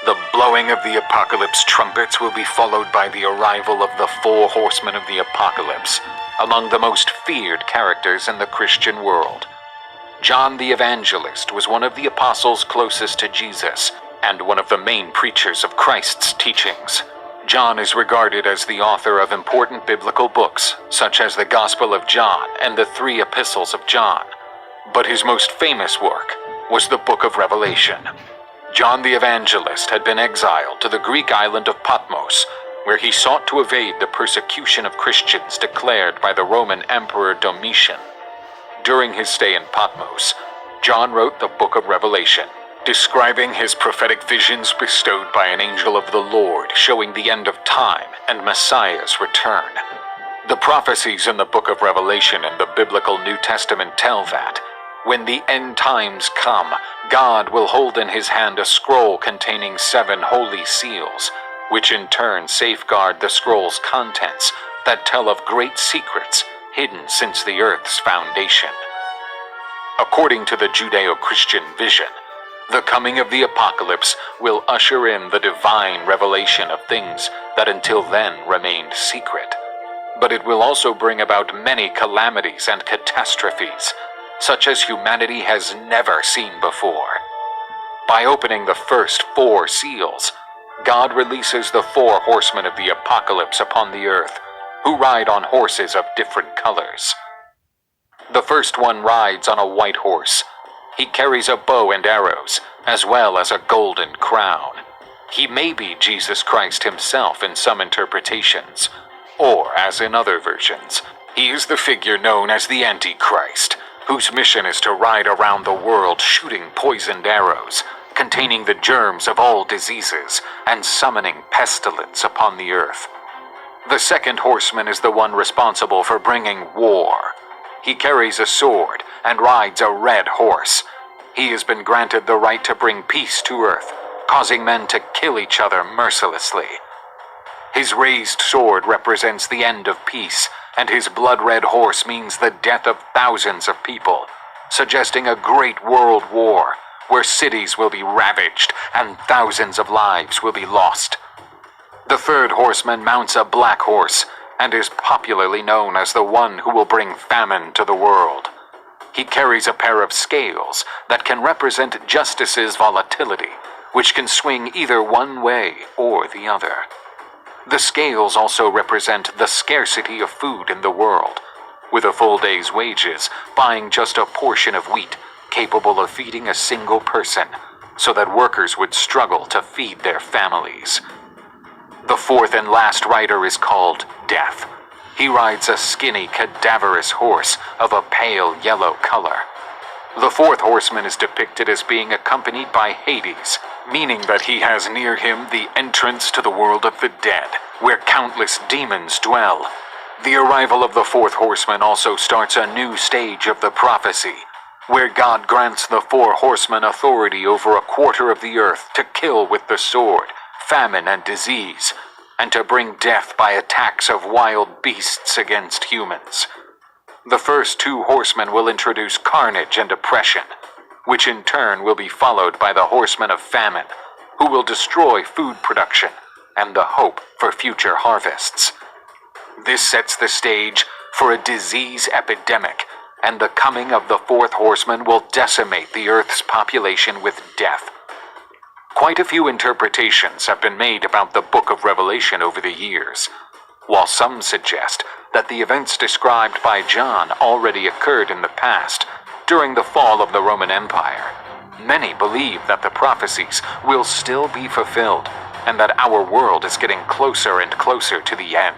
The blowing of the apocalypse trumpets will be followed by the arrival of the 4 horsemen of the apocalypse, among the most feared characters in the Christian world. John the Evangelist was one of the apostles closest to Jesus, and one of the main preachers of Christ's teachings. John is regarded as the author of important biblical books, such as the Gospel of John and the 3 epistles of John. But his most famous work was the book of Revelation. John the Evangelist had been exiled to the Greek island of Patmos, where he sought to evade the persecution of Christians declared by the Roman Emperor Domitian. During his stay in Patmos, John wrote the book of Revelation, describing his prophetic visions bestowed by an angel of the Lord, showing the end of time and Messiah's return. The prophecies in the book of Revelation and the biblical New Testament tell that, when the end times come, God will hold in his hand a scroll containing 7 holy seals, which in turn safeguard the scroll's contents that tell of great secrets hidden since the earth's foundation. According to the Judeo-Christian vision, the coming of the apocalypse will usher in the divine revelation of things that until then remained secret. But it will also bring about many calamities and catastrophes, such as humanity has never seen before. By opening the first 4 seals, God releases the 4 horsemen of the apocalypse upon the earth, who ride on horses of different colors. The first one rides on a white horse. He carries a bow and arrows, as well as a golden crown. He may be Jesus Christ himself in some interpretations, or, as in other versions, he is the figure known as the Antichrist, whose mission is to ride around the world shooting poisoned arrows, containing the germs of all diseases, and summoning pestilence upon the earth. The second horseman is the one responsible for bringing war. He carries a sword and rides a red horse. He has been granted the right to bring peace to earth, causing men to kill each other mercilessly. His raised sword represents the end of peace, and his blood-red horse means the death of thousands of people, suggesting a great world war where cities will be ravaged and thousands of lives will be lost. The third horseman mounts a black horse and is popularly known as the one who will bring famine to the world. He carries a pair of scales that can represent justice's volatility, which can swing either one way or the other. The scales also represent the scarcity of food in the world, with a full day's wages buying just a portion of wheat capable of feeding a single person, so that workers would struggle to feed their families. The fourth and last rider is called Death. He rides a skinny, cadaverous horse of a pale yellow color. The fourth horseman is depicted as being accompanied by Hades, meaning that he has near him the entrance to the world of the dead, where countless demons dwell. The arrival of the fourth horseman also starts a new stage of the prophecy, where God grants the 4 horsemen authority over a quarter of the earth to kill with the sword, famine and disease, and to bring death by attacks of wild beasts against humans. The first 2 horsemen will introduce carnage and oppression, which in turn will be followed by the horsemen of famine, who will destroy food production and the hope for future harvests. This sets the stage for a disease epidemic, and the coming of the 4th horseman will decimate the earth's population with death. Quite a few interpretations have been made about the book of Revelation over the years. While some suggest that the events described by John already occurred in the past, during the fall of the Roman Empire, many believe that the prophecies will still be fulfilled, and that our world is getting closer and closer to the end.